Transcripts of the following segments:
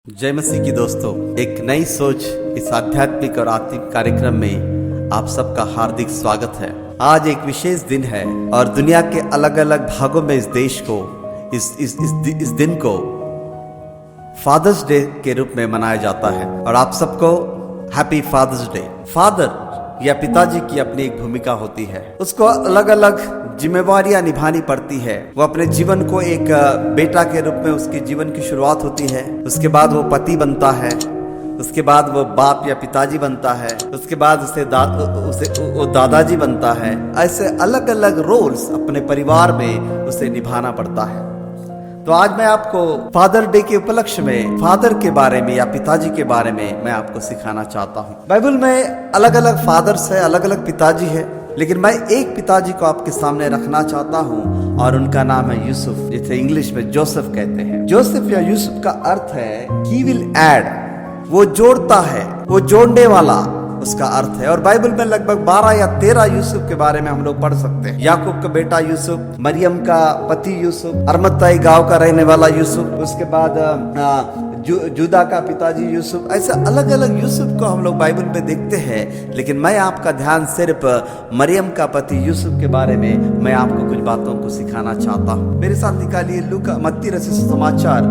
जय मसीह की दोस्तों, एक नई सोच इस आध्यात्मिक और आत्मिक कार्यक्रम में आप सबका हार्दिक स्वागत है। आज एक विशेष दिन है और दुनिया के अलग अलग भागों में इस देश को इस दिन को फादर्स डे के रूप में मनाया जाता है और आप सबको हैप्पी फादर्स डे। फादर या पिताजी की अपनी एक भूमिका होती है, उसको अलग अलग जिम्मेवारियां निभानी पड़ती है। वो अपने जीवन को एक बेटा के रूप में उसके जीवन की शुरुआत होती है, उसके बाद वो पति बनता है, उसके बाद वो बाप या पिताजी बनता है, उसके बाद वो दादाजी बनता है। ऐसे अलग अलग रोल्स अपने परिवार में उसे निभाना पड़ता है। तो आज मैं आपको फादर डे के उपलक्ष्य में फादर के बारे में या पिताजी के बारे में मैं आपको सिखाना चाहता हूँ। बाइबल में अलग अलग फादर्स है, अलग अलग पिताजी है, लेकिन मैं एक पिताजी को आपके सामने रखना चाहता हूँ और उनका नाम है यूसुफ, जिसे इंग्लिश में जोसेफ कहते हैं। जोसेफ या यूसुफ का अर्थ है ही विल ऐड, वो जोड़ता है, वो जोड़ने वाला उसका अर्थ है। और बाइबल में लगभग 12 या 13 यूसुफ के बारे में हम लोग पढ़ सकते हैं। याकूब का बेटा यूसुफ, मरियम का पति यूसुफ, अरमत्ताई गांव का रहने वाला यूसुफ, उसके बाद जुदा का पिताजी यूसुफ। ऐसे अलग अलग यूसुफ को हम लोग बाइबल में देखते हैं, लेकिन मैं आपका ध्यान सिर्फ मरियम का पति यूसुफ के बारे में मैं आपको कुछ बातों को सिखाना चाहता हूँ। मेरे साथ निकालिए लूका मत्ती रचित सुसमाचार,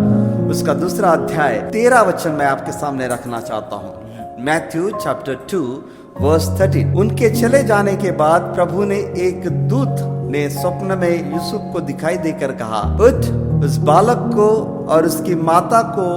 उसका 2 अध्याय 13 वचन मैं आपके सामने रखना चाहता हूँ। Matthew chapter 2 verse 13। उनके चले जाने के बाद प्रभु ने एक दूत ने स्वप्न में यूसुफ को दिखाई देकर कहा, उठ, उस बालक को और उसकी माता को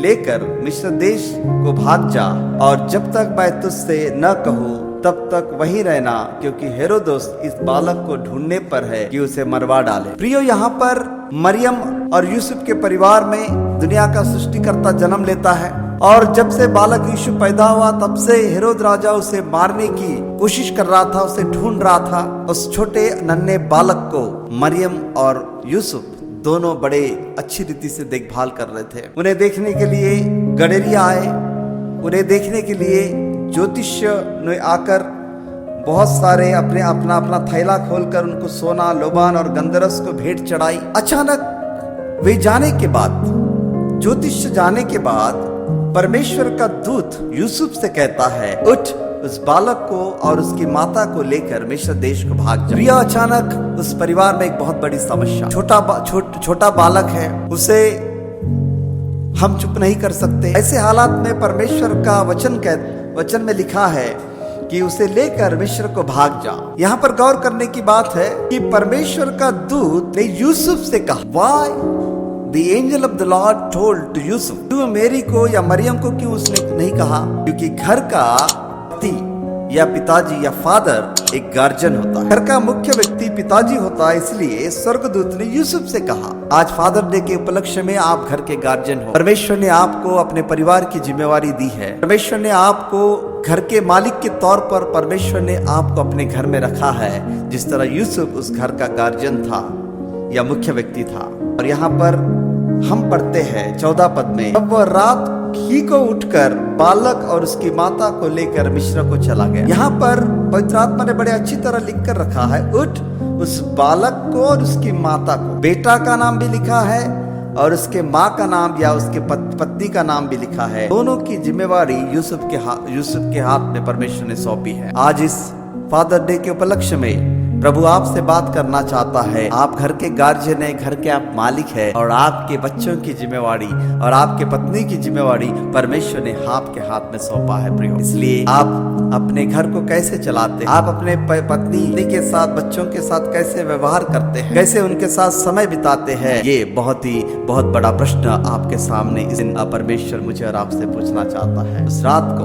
लेकर मिस्र देश को भाग जा, और जब तक मैं तुझसे न कहूँ तब तक वहीं रहना, क्योंकि हेरोदोस इस बालक को ढूंढने पर है कि उसे मरवा डाले। प्रियो, यहाँ पर मरियम और यूसुफ के परिवार में दुनिया का सृष्टिकर्ता जन्म लेता है, और जब से बालक यीशु पैदा हुआ तब से हेरोद राजा उसे मारने की कोशिश कर रहा था, उसे ढूंढ रहा था। उस छोटे नन्हे बालक को मरियम और यूसुफ दोनों बड़े अच्छी रीति से देखभाल कर रहे थे। उन्हें देखने के लिए गडेरिया आए, उन्हें देखने के लिए ज्योतिष्य ने आकर बहुत सारे अपना थैला खोलकर उनको सोना, लोबान और गंधरस को भेंट चढ़ाई। अचानक वे जाने के बाद, ज्योतिष जाने के बाद, परमेश्वर का दूत यूसुफ से कहता है, उठ, उस बालक को और उसकी माता को लेकर मिस्र देश को भाग जा। अचानक उस परिवार में एक बहुत बड़ी समस्या, छोटा बालक है, उसे हम चुप नहीं कर सकते। ऐसे हालात में परमेश्वर का वचन में लिखा है कि उसे लेकर मिस्र को भाग जा। यहाँ पर गौर करने की बात है कि परमेश्वर का दूत ने यूसुफ से कहा, Y The angel of the Lord told to Yusuf, क्यों मेरी को या मरियम को क्यों उसने नहीं कहा? क्योंकि घर का पति या पिताजी या फादर एक गार्जियन होता है, घर का मुख्य व्यक्ति पिताजी होता है। इसलिए स्वर्गदूत ने यूसुफ से कहा, आज फादर डे के उपलक्ष्य में आप घर के गार्जियन हो। परमेश्वर ने आपको अपने परिवार की जिम्मेवारी दी है। परमेश्वर ने आपको घर के मालिक के तौर पर परमेश्वर ने आपको अपने घर में रखा है, जिस तरह यूसुफ उस घर का गार्जियन था या मुख्य व्यक्ति था। और यहाँ पर हम पढ़ते हैं 14 पद में, अब वह रात ही को उठकर बालक और उसकी माता को लेकर मिस्र को चला गया। यहाँ पर पवित्र आत्मा ने बड़े अच्छी तरह लिख कर रखा है, उठ, उस बालक को और उसकी माता को। बेटा का नाम भी लिखा है और उसके माँ का नाम या उसके पत्नी का नाम भी लिखा है। दोनों की जिम्मेवारी यूसुफ के हाथ में परमेश्वर ने सौंपी है। आज इस फादर डे के उपलक्ष्य में प्रभु आपसे बात करना चाहता है। आप घर के गार्जियन है, घर के आप मालिक है, और आपके बच्चों की जिम्मेवारी और आपके पत्नी की जिम्मेवारी परमेश्वर ने आपके हाथ में सौंपा है। प्रियो, इसलिए आप अपने घर को कैसे चलाते हैं, आप अपने पत्नी के साथ, बच्चों के साथ कैसे व्यवहार करते हैं, कैसे उनके साथ समय बिताते हैं, ये बहुत बड़ा प्रश्न आपके सामने इस दिन परमेश्वर मुझे और आपसे पूछना चाहता है।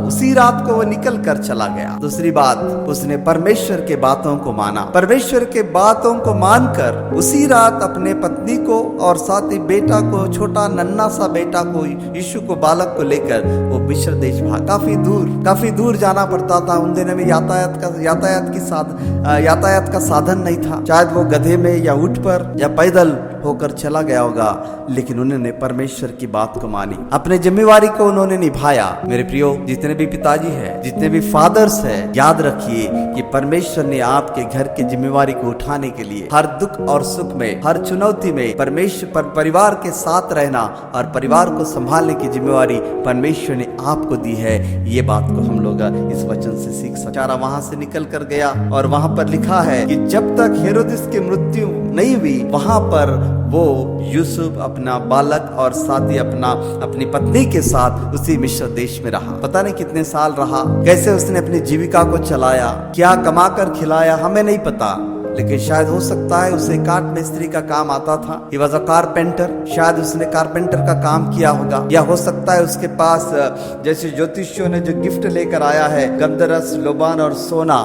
उसी रात को वो निकल कर चला गया। दूसरी बात, उसने परमेश्वर के बातों को माना। परमेश्वर के बातों को मानकर उसी रात अपने पत्नी को और साथ ही बेटा को, छोटा नन्हा सा बेटा को, यीशु को, बालक को लेकर वो मिस्र देश भाग। काफी दूर जाना पड़ता था। उन दिनों में यातायात का साधन नहीं था। शायद वो गधे में या ऊंट पर या पैदल होकर चला गया होगा, लेकिन उन्होंने परमेश्वर की बात को मानी, अपने जिम्मेवारी को उन्होंने निभाया। मेरे प्रियो, जितने भी पिताजी हैं, जितने भी फादर्स हैं, याद रखिए कि परमेश्वर ने आपके घर के जिम्मेवारी को उठाने के लिए, हर दुख और सुख में, हर चुनौती में परमेश्वर परिवार के साथ रहना और परिवार को संभालने की जिम्मेवारी परमेश्वर ने आपको दी है। ये बात को हम लोग इस वचन से सीख सकते। वहां से निकल कर गया और वहां पर लिखा है कि जब तक हेरोदिस की मृत्यु नहीं हुई, वहां पर वो यूसुफ अपना बालक और साथ ही अपनी पत्नी के साथ उसी मिस्र देश में रहा। पता नहीं कितने साल रहा, कैसे उसने अपनी जीविका को चलाया, क्या कमा कर खिलाया, हमें नहीं पता। लेकिन शायद हो सकता है उसे काट मिस्त्री का काम आता था। He was a carpenter, शायद उसने कारपेंटर का काम किया होगा। या हो सकता है उसके पास जैसे ज्योतिषियों ने जो गिफ्ट लेकर आया है, गंधरस, लोबान और सोना,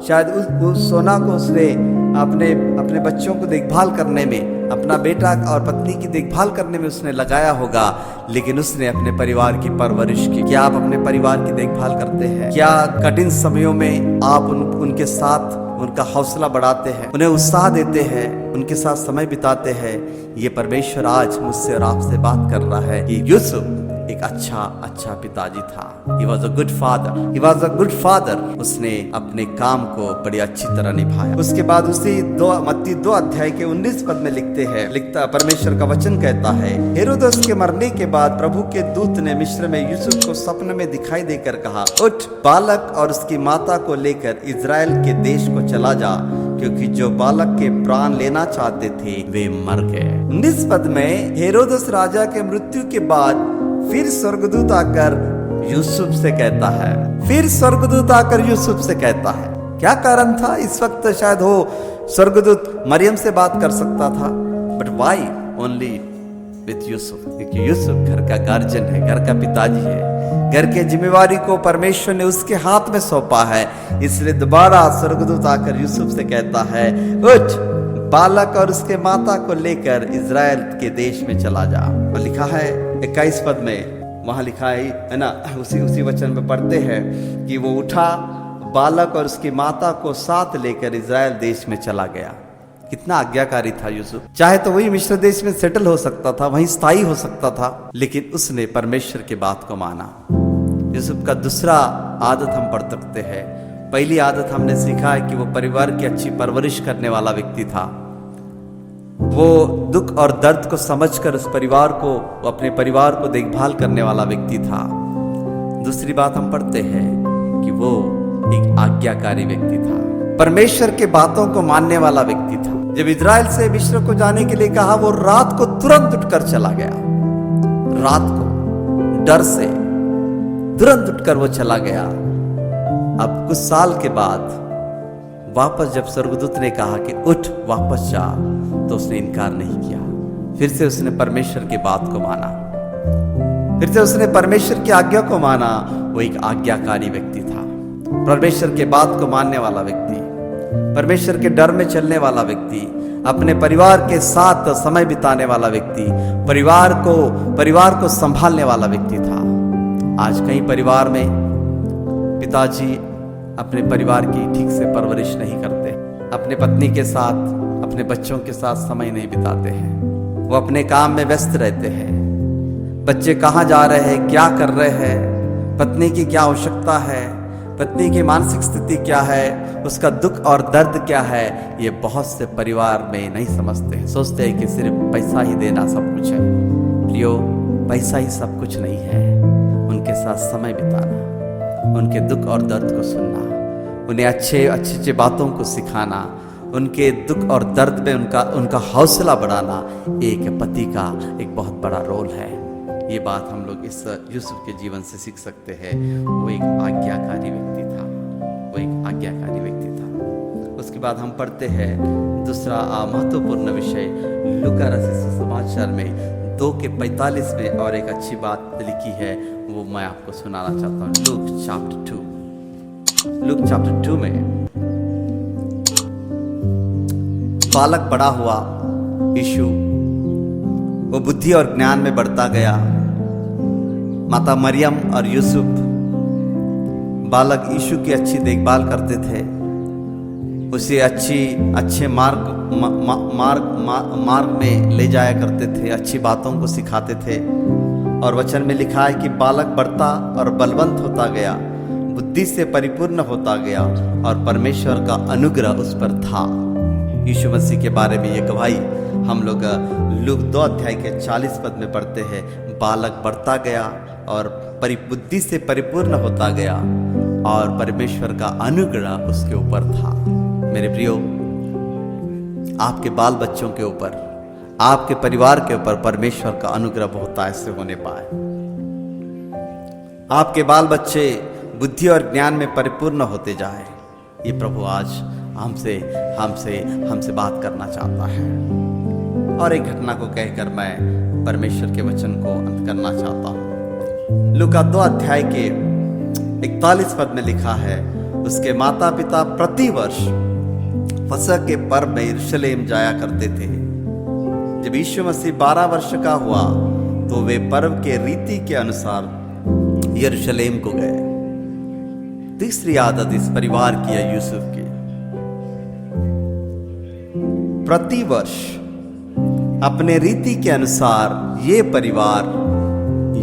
शायद उस सोना को उसने अपने बच्चों को देखभाल करने में, अपना बेटा और पत्नी की देखभाल करने में उसने लगाया होगा। लेकिन उसने अपने परिवार की परवरिश की। क्या आप अपने परिवार की देखभाल करते हैं? क्या कठिन समयों में आप उनके साथ उनका हौसला बढ़ाते हैं, उन्हें उत्साह देते हैं, उनके साथ समय बिताते हैं? ये परमेश्वर आज मुझसे और आपसे बात कर रहा है कि यूसुफ एक अच्छा पिताजी था। He was a good father. He was a good father. उसने अपने काम को बड़ी अच्छी तरह निभाया। उसके बाद उसी मत्ती 2 अध्याय के 19 पद में लिखता परमेश्वर का वचन कहता है, हेरोदस के मरने के बाद प्रभु के दूत ने मिस्र में यूसुफ को स्वप्न में दिखाई देकर कहा, उठ, बालक और उसकी माता को लेकर इजराइल के देश को चला जा, क्योंकि जो बालक के प्राण लेना चाहते थे वे मर गए। 19 पद में हेरोदस राजा के मृत्यु के बाद फिर स्वर्गदूत आकर यूसुफ से कहता है, क्या कारण था? इस वक्त शायद हो स्वर्गदूत मरियम से बात कर सकता था, but why only with Yusuf? क्योंकि यूसुफ घर का गार्जियन है, घर का पिताजी है, घर के जिम्मेवारी को परमेश्वर ने उसके हाथ में सौंपा है। इसलिए दोबारा स्वर्गदूत आकर यूसुफ से कहता है, उठ, बालक और उसके माता को लेकर इजराइल के देश में चला जा। और लिखा है 21 पद में, वहां लिखा है ना, उसी वचन में पढ़ते हैं कि वो उठा, बालक और उसकी माता को साथ लेकर इजराइल देश में चला गया। कितना आज्ञाकारी था यूसुफ। चाहे तो वही मिस्र देश में सेटल हो सकता था, वहीं स्थायी हो सकता था, लेकिन उसने परमेश्वर की बात को माना। यूसुफ का दूसरा आदत हम पढ़ सकते हैं। पहली आदत हमने सीखा है कि वो परिवार की अच्छी परवरिश करने वाला व्यक्ति था। वो दुख और दर्द को समझकर उस परिवार को, अपने परिवार को देखभाल करने वाला व्यक्ति था। दूसरी बात हम पढ़ते हैं कि वो एक आज्ञाकारी व्यक्ति था, परमेश्वर के बातों को मानने वाला व्यक्ति था। जब इजराइल से मिस्र को जाने के लिए कहा, वो रात को तुरंत उठकर चला गया। रात को डर से तुरंत उठकर वो चला गया। अब कुछ साल के बाद वापस जब स्वर्गदूत ने कहा कि उठ, वापस जा, तो उसने इनकार नहीं किया। फिर से उसने परमेश्वर की बात को माना, फिर से उसने परमेश्वर की आज्ञा को माना। वो एक आज्ञाकारी व्यक्ति था, परमेश्वर के बात को मानने वाला व्यक्ति, परमेश्वर के डर में चलने वाला व्यक्ति, अपने परिवार के साथ समय बिताने वाला व्यक्ति, परिवार को संभालने वाला व्यक्ति था। आज कई परिवार में पिताजी अपने परिवार की ठीक से परवरिश नहीं करते, अपने पत्नी के साथ, अपने बच्चों के साथ समय नहीं बिताते हैं। वो अपने काम में व्यस्त रहते हैं। बच्चे कहाँ जा रहे हैं, क्या कर रहे हैं, पत्नी की क्या आवश्यकता है, पत्नी की मानसिक स्थिति क्या है, उसका दुख और दर्द क्या है, ये बहुत से परिवार में नहीं समझते हैं। सोचते हैं कि सिर्फ पैसा ही देना सब कुछ है। प्रियो, पैसा ही सब कुछ नहीं है। उनके साथ समय बिताना, उनके दुख और दर्द को सुनना, उन्हें अच्छे बातों को सिखाना, उनके दुख और दर्द में उनका हौसला बढ़ाना एक पति का एक बहुत बड़ा रोल है। ये बात हम लोग इस यूसुफ के जीवन से सीख सकते हैं। वो एक आज्ञाकारी व्यक्ति था। उसके बाद हम पढ़ते हैं दूसरा महत्वपूर्ण विषय लूका रचित सुसमाचार में 2:45 में और एक अच्छी बात लिखी है, वो मैं आपको सुनाना चाहता हूँ। लूक चैप्टर 2 में बालक बड़ा हुआ यीशु, वो बुद्धि और ज्ञान में बढ़ता गया। माता मरियम और यूसुफ बालक यीशु की अच्छी देखभाल करते थे, उसे अच्छे मार्ग में ले जाया करते थे, अच्छी बातों को सिखाते थे। और वचन में लिखा है कि बालक बढ़ता और बलवंत होता गया, बुद्धि से परिपूर्ण होता गया और परमेश्वर का अनुग्रह उस पर था। यीशु मसीह के बारे में ये गवाही हम लोग लूक 2 अध्याय के 40 पद में पढ़ते हैं। बालक बढ़ता गया और बुद्धि से परिपूर्ण होता गया और परमेश्वर का अनुग्रह उसके ऊपर था। मेरे प्रियो, आपके बाल बच्चों के ऊपर, आपके परिवार के ऊपर परमेश्वर का अनुग्रह बहुत ऐसे होने पाए। आपके बाल बच्चे बुद्धि और ज्ञान में परिपूर्ण होते जाए, ये प्रभु आज हमसे बात करना चाहता है। और एक घटना को कहकर मैं परमेश्वर के वचन को अंत करना चाहता हूं। लूका 2 अध्याय के 41 पद में लिखा है, उसके माता पिता प्रतिवर्ष फसह के पर्व में यरूशलेम जाया करते थे। जब यीशु मसीह 12 वर्ष का हुआ तो वे पर्व के रीति के अनुसार यरूशलेम को गए। तीसरी आदत इस परिवार की है यूसुफ की। प्रतिवर्ष अपने रीति के अनुसार ये परिवार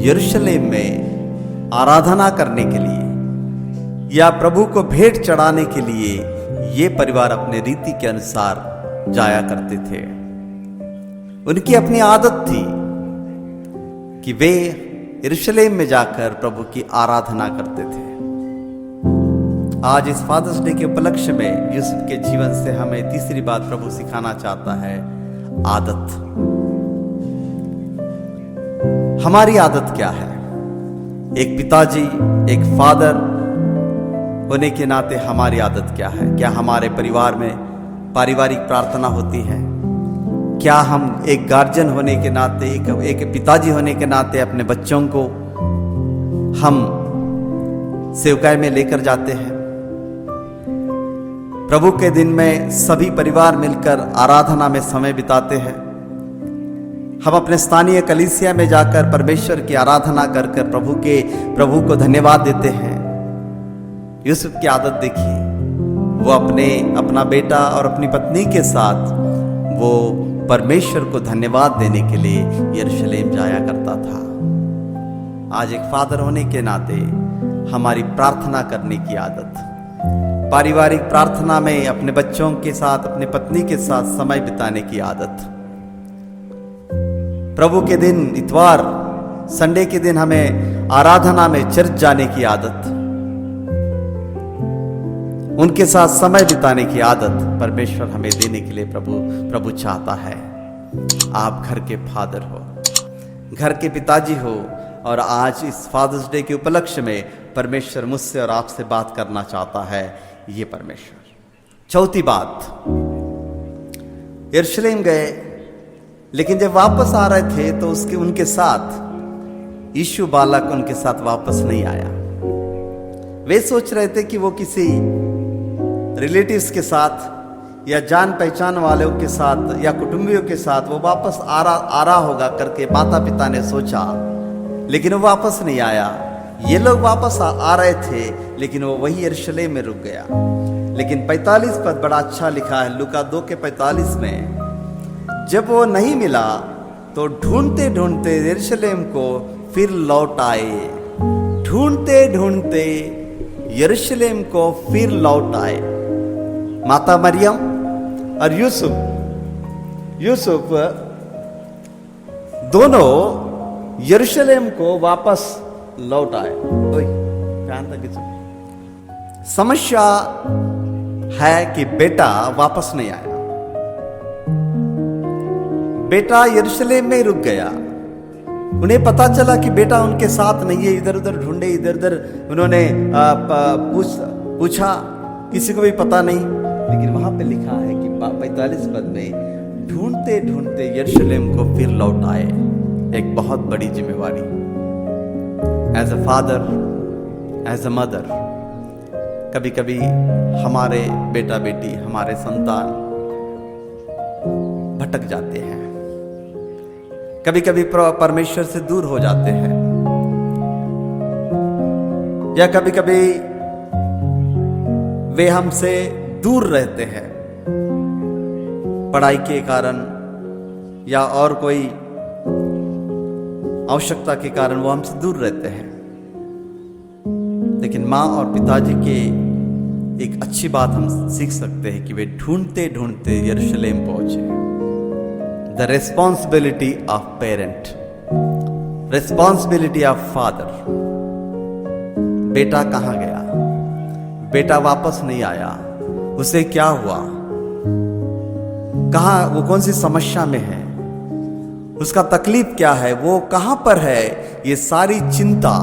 यरूशलेम में आराधना करने के लिए या प्रभु को भेंट चढ़ाने के लिए ये परिवार अपने रीति के अनुसार जाया करते थे। उनकी अपनी आदत थी कि वे यरूशलेम में जाकर प्रभु की आराधना करते थे। आज इस फादर्स डे के उपलक्ष्य में यूसुफ के जीवन से हमें तीसरी बात प्रभु सिखाना चाहता है, आदत। हमारी आदत क्या है? एक पिताजी, एक फादर होने के नाते हमारी आदत क्या है? क्या हमारे परिवार में पारिवारिक प्रार्थना होती है? क्या हम एक गार्जियन होने के नाते, एक पिताजी होने के नाते अपने बच्चों को हम सेवकाई में लेकर जाते हैं? प्रभु के दिन में सभी परिवार मिलकर आराधना में समय बिताते हैं। हम अपने स्थानीय कलीसिया में जाकर परमेश्वर की आराधना कर कर प्रभु को धन्यवाद देते हैं। यूसुफ की आदत देखिए, वो अपना बेटा और अपनी पत्नी के साथ वो परमेश्वर को धन्यवाद देने के लिए यरूशलेम जाया करता था। आज एक फादर होने के नाते हमारी प्रार्थना करने की आदत, पारिवारिक प्रार्थना में अपने बच्चों के साथ, अपनी पत्नी के साथ समय बिताने की आदत, प्रभु के दिन इतवार संडे के दिन हमें आराधना में चर्च जाने की आदत, उनके साथ समय बिताने की आदत परमेश्वर हमें देने के लिए प्रभु चाहता है। आप घर के फादर हो, घर के पिताजी हो, और आज इस फादर्स डे के उपलक्ष्य में परमेश्वर मुझसे और आपसे बात करना चाहता है, ये परमेश्वर। चौथी बात, यरूशलेम गए, लेकिन जब वापस आ रहे थे तो उनके साथ यीशु बालक उनके साथ वापस नहीं आया। वे सोच रहे थे कि वो किसी रिलेटिव्स के साथ या जान पहचान वालों के साथ या कुटुंबियों के साथ वो वापस आ रहा होगा करके माता पिता ने सोचा, लेकिन वो वापस नहीं आया। ये लोग वापस आ रहे थे, लेकिन वो वही यरूशलेम में रुक गया। लेकिन 45 पद बड़ा अच्छा लिखा है लूका 2 के 45 में, जब वो नहीं मिला तो ढूंढते ढूंढते यरूशलेम को फिर लौट आए। ढूंढते ढूंढते यरूशलेम को फिर लौट आए। माता मरियम और यूसुफ दोनों यरूशलेम को वापस लौट आए। समस्या है कि बेटा वापस नहीं आया। बेटा यरूशलेम में रुक गया। उन्हें पता चला कि बेटा उनके साथ नहीं है। इधर उधर ढूंढे, इधर उधर उन्होंने पूछा, किसी को भी पता नहीं। लेकिन वहां पे लिखा है कि 45 पद में ढूंढते ढूंढते यरूशलेम को फिर लौट आए। एक बहुत बड़ी जिम्मेवारी as a father, as a mother. कभी कभी हमारे बेटा बेटी, हमारे संतान भटक जाते हैं, कभी कभी परमेश्वर से दूर हो जाते हैं, या कभी कभी वे हमसे दूर रहते हैं पढ़ाई के कारण या और कोई आवश्यकता के कारण वो हमसे दूर रहते हैं। लेकिन माँ और पिताजी के एक अच्छी बात हम सीख सकते हैं कि वे ढूंढते ढूंढते यरूशलेम पहुंचे। The responsibility of parent, responsibility of father. बेटा कहाँ गया? बेटा वापस नहीं आया। उसे क्या हुआ? कहाँ, वो कौन सी समस्या में है? उसका तकलीफ क्या है? वो कहां पर है? ये सारी चिंता,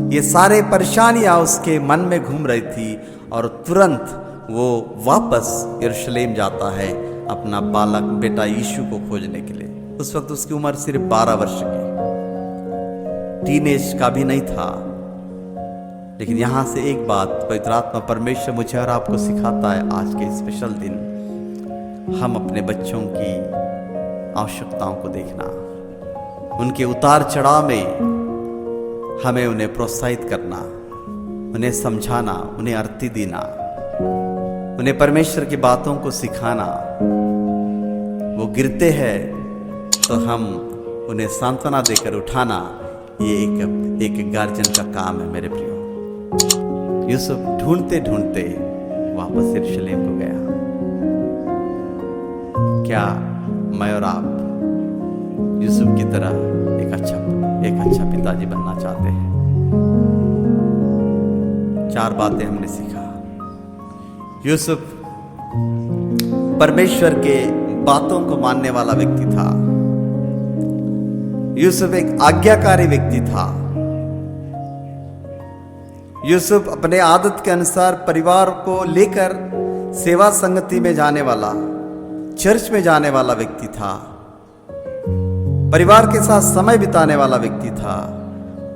ये सारे परेशानियां उसके मन में घूम रही थी और तुरंत वो वापस यरूशलेम जाता है अपना बालक बेटा यीशु को खोजने के लिए। उस वक्त उसकी उम्र सिर्फ 12 वर्ष की, टीनेज का भी नहीं था। लेकिन यहां से एक बात पवित्र आत्मा परमेश्वर मुझे और आपको सिखाता है आज के स्पेशल दिन, हम अपने बच्चों की आवश्यकताओं को देखना, उनके उतार चढ़ाव में हमें उन्हें प्रोत्साहित करना, उन्हें समझाना, उन्हें अर्थ देना, उन्हें परमेश्वर की बातों को सिखाना। वो गिरते हैं तो हम उन्हें सांत्वना देकर उठाना, ये एक गार्जियन का काम है मेरे प्रियो। यूसुफ ढूंढते ढूंढते वापस यरूशलेम को गया। क्या मैं और आप यूसुफ की तरह एक अच्छा पिताजी बनना चाहते हैं? 4 बातें हमने सीखा। यूसुफ परमेश्वर के बातों को मानने वाला व्यक्ति था। यूसुफ एक आज्ञाकारी व्यक्ति था। यूसुफ अपने आदत के अनुसार परिवार को लेकर सेवा संगति में जाने वाला, चर्च में जाने वाला व्यक्ति था। परिवार के साथ समय बिताने वाला व्यक्ति था।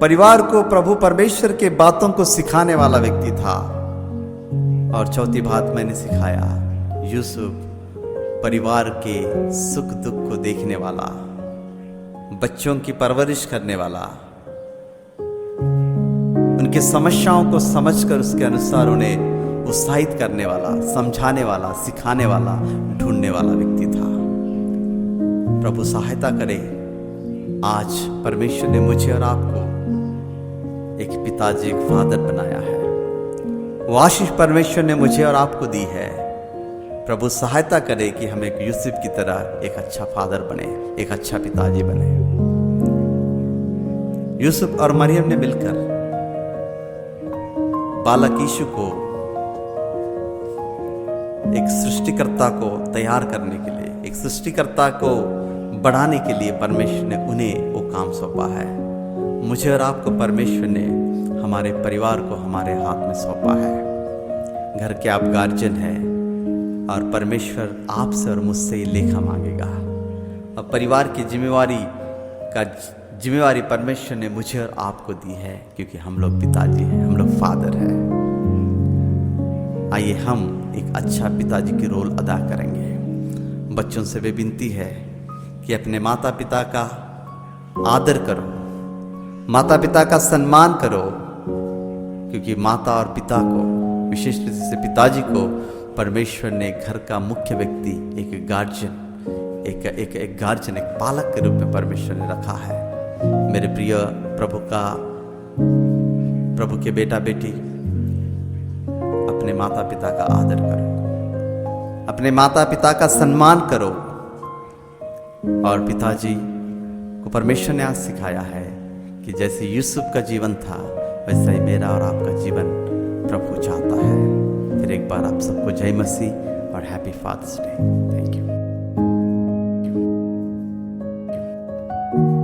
परिवार को प्रभु परमेश्वर के बातों को सिखाने वाला व्यक्ति था। और चौथी बात मैंने सिखाया, यूसुफ परिवार के सुख दुख को देखने वाला, बच्चों की परवरिश करने वाला, उनकी समस्याओं को समझकर उसके अनुसार उन्हें उत्साहित करने वाला, समझाने वाला, सिखाने वाला, ढूंढने वाला व्यक्ति था। प्रभु सहायता करे, आज परमेश्वर ने मुझे और आपको एक पिताजी, एक फादर बनाया है। वो आशीष परमेश्वर ने मुझे और आपको दी है। प्रभु सहायता करे कि हम एक यूसुफ की तरह एक अच्छा फादर बने, एक अच्छा पिताजी बने। यूसुफ और मरियम ने मिलकर बालक यीशु को, एक सृष्टिकर्ता को तैयार करने के लिए, एक सृष्टिकर्ता को बढ़ाने के लिए परमेश्वर ने उन्हें वो काम सौंपा है। मुझे और आपको परमेश्वर ने हमारे परिवार को हमारे हाथ में सौंपा है। घर के आप गार्जियन हैं और परमेश्वर आपसे और मुझसे ही लेखा मांगेगा। और परिवार की जिम्मेवारी परमेश्वर ने मुझे और आपको दी है, क्योंकि हम लोग पिताजी हैं, हम लोग फादर हैं। आइए हम एक अच्छा पिताजी की रोल अदा करेंगे। बच्चों से भी विनती है कि अपने माता पिता का आदर करो, माता पिता का सम्मान करो, क्योंकि माता और पिता को, विशेष रूप से पिताजी को, परमेश्वर ने घर का मुख्य व्यक्ति, एक गार्जियन, एक गार्जियन, एक पालक के रूप में परमेश्वर ने रखा है। मेरे प्रिय प्रभु के बेटा बेटी, अपने माता पिता का आदर करो, अपने माता पिता का सम्मान करो। और पिताजी को परमेश्वर ने आज सिखाया है कि जैसे यूसुफ का जीवन था, वैसा ही मेरा और आपका जीवन प्रभु चाहता है। फिर एक बार आप सबको जय मसीह और happy Father's Day. Thank you.